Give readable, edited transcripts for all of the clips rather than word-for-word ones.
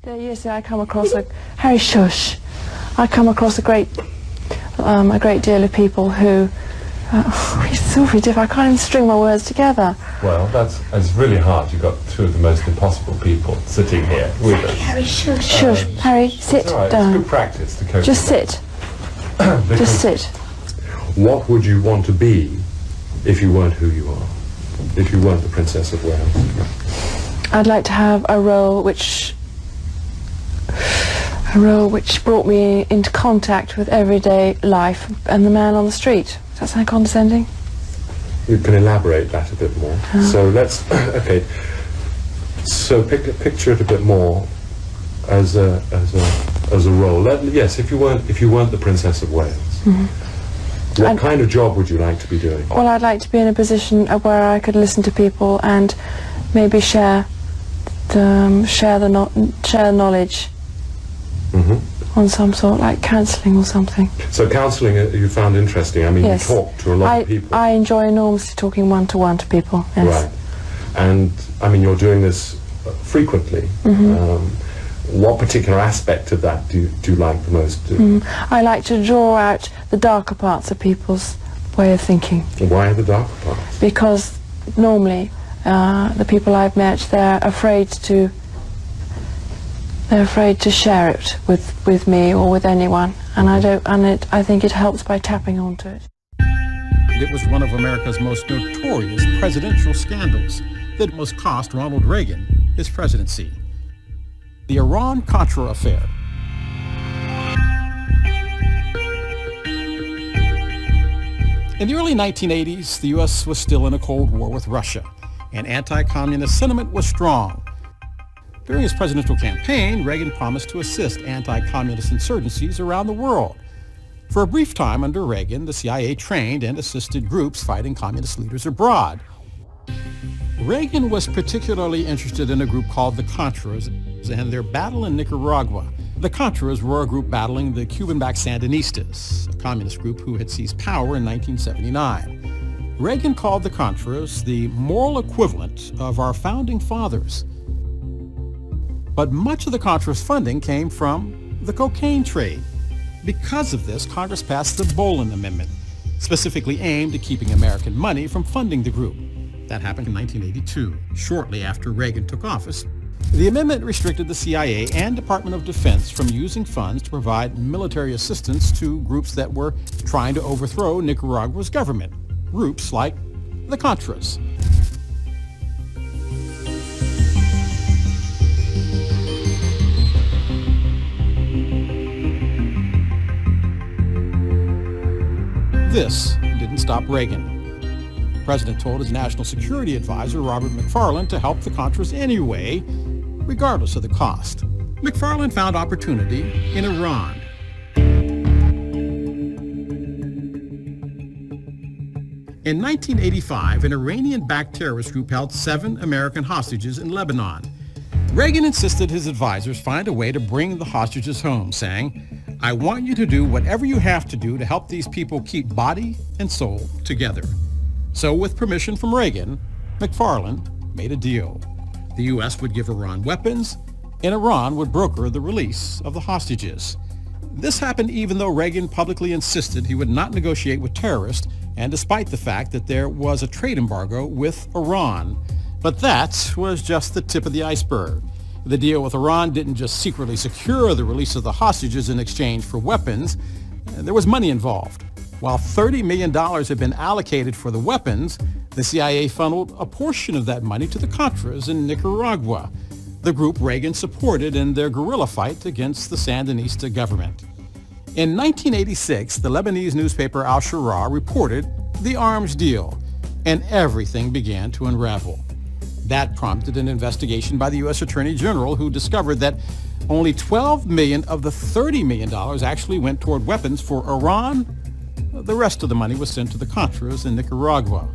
Yesterday I come across Harry Shush. I come across a great deal of people who. It's awfully difficult. I can't even string my words together. Well, it's really hard. You've got two of the most impossible people sitting here with us. Harry, shush. Shush. Harry, sit down. It's good practice to cope Just with sit. Just sit. What would you want to be if you weren't who you are? If you weren't the Princess of Wales? I'd like to have a role which brought me into contact with everyday life and the man on the street. Does that sound condescending? You can elaborate that a bit more. So let's, okay. So picture it a bit more as a role. Yes, if you weren't the Princess of Wales, what kind of job would you like to be doing? Well, I'd like to be in a position where I could listen to people and maybe share knowledge. On some sort, like counselling or something. So counselling you found interesting. I mean, yes. You talk to a lot of people. I enjoy enormously talking one-to-one to people, yes. Right. And, I mean, you're doing this frequently. What particular aspect of that do you like the most? I like to draw out the darker parts of people's way of thinking. Why the darker parts? Because normally the people I've met, they're afraid to share it with me or with anyone, and I think it helps by tapping onto it. It was one of America's most notorious presidential scandals that almost cost Ronald Reagan his presidency. The Iran-Contra affair. In the early 1980s, the U.S. was still in a Cold War with Russia, and anti-communist sentiment was strong. During his presidential campaign, Reagan promised to assist anti-communist insurgencies around the world. For a brief time under Reagan, the CIA trained and assisted groups fighting communist leaders abroad. Reagan was particularly interested in a group called the Contras and their battle in Nicaragua. The Contras were a group battling the Cuban-backed Sandinistas, a communist group who had seized power in 1979. Reagan called the Contras the moral equivalent of our founding fathers. But much of the Contras funding came from the cocaine trade. Because of this, Congress passed the Bolin Amendment, specifically aimed at keeping American money from funding the group. That happened in 1982, shortly after Reagan took office. The amendment restricted the CIA and Department of Defense from using funds to provide military assistance to groups that were trying to overthrow Nicaragua's government, groups like the Contras. This didn't stop Reagan. The president told his national security advisor, Robert McFarlane, to help the Contras anyway, regardless of the cost. McFarlane found opportunity in Iran. In 1985, an Iranian-backed terrorist group held 7 American hostages in Lebanon. Reagan insisted his advisors find a way to bring the hostages home, saying, "I want you to do whatever you have to do to help these people keep body and soul together." So with permission from Reagan, McFarlane made a deal. The U.S. would give Iran weapons, and Iran would broker the release of the hostages. This happened even though Reagan publicly insisted he would not negotiate with terrorists, and despite the fact that there was a trade embargo with Iran. But that was just the tip of the iceberg. The deal with Iran didn't just secretly secure the release of the hostages in exchange for weapons. There was money involved. While $30 million had been allocated for the weapons, the CIA funneled a portion of that money to the Contras in Nicaragua, the group Reagan supported in their guerrilla fight against the Sandinista government. In 1986, the Lebanese newspaper Al-Shura reported the arms deal, and everything began to unravel. That prompted an investigation by the U.S. Attorney General, who discovered that only $12 million of the $30 million actually went toward weapons for Iran. The rest of the money was sent to the Contras in Nicaragua.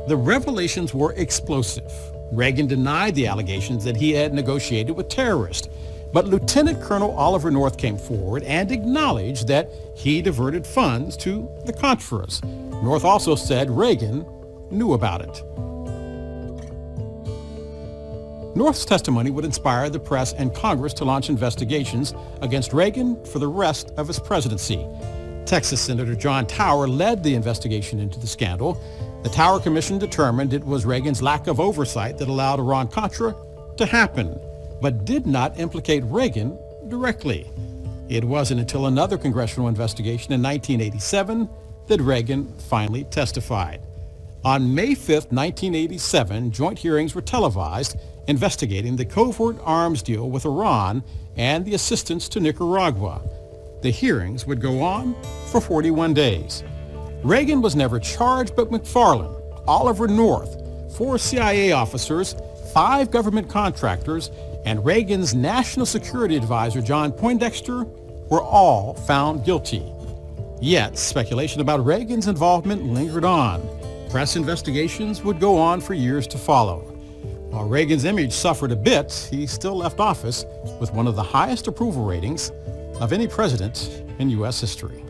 The revelations were explosive. Reagan denied the allegations that he had negotiated with terrorists, But Lieutenant Colonel Oliver North came forward and acknowledged that he diverted funds to the Contras. North also said Reagan knew about it. North's testimony would inspire the press and Congress to launch investigations against Reagan for the rest of his presidency. Texas Senator John Tower led the investigation into the scandal. The Tower Commission determined it was Reagan's lack of oversight that allowed Iran-Contra to happen, but did not implicate Reagan directly. It wasn't until another congressional investigation in 1987 that Reagan finally testified. On May 5, 1987, joint hearings were televised investigating the covert arms deal with Iran and the assistance to Nicaragua. The hearings would go on for 41 days. Reagan was never charged, but McFarlane, Oliver North, 4 CIA officers, 5 government contractors, and Reagan's national security advisor, John Poindexter, were all found guilty. Yet, speculation about Reagan's involvement lingered on. Press investigations would go on for years to follow. While Reagan's image suffered a bit, he still left office with one of the highest approval ratings of any president in U.S. history.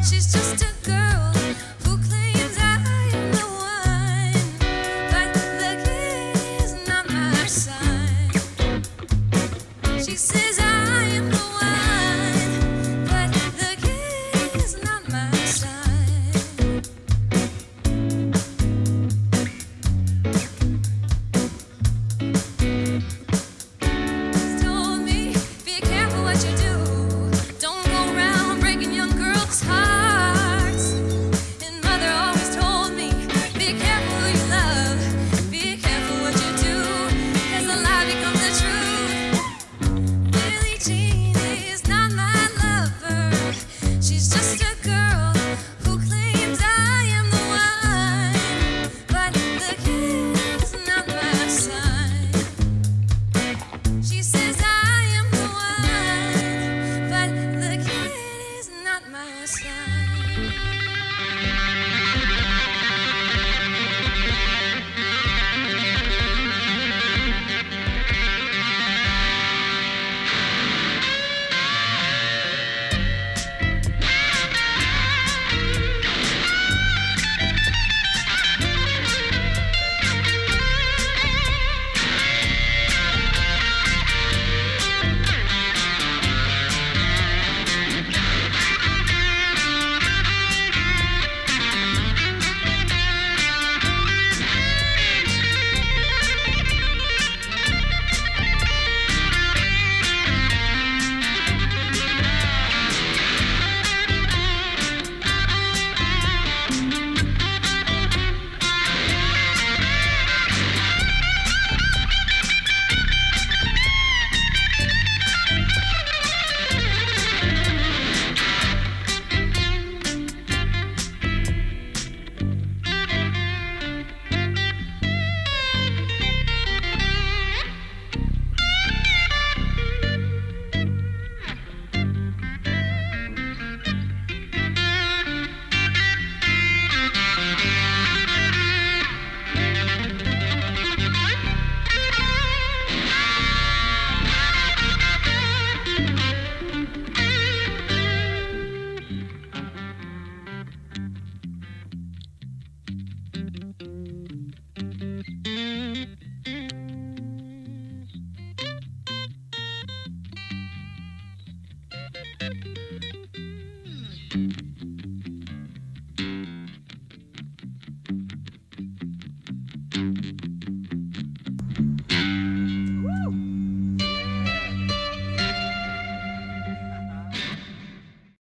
She's just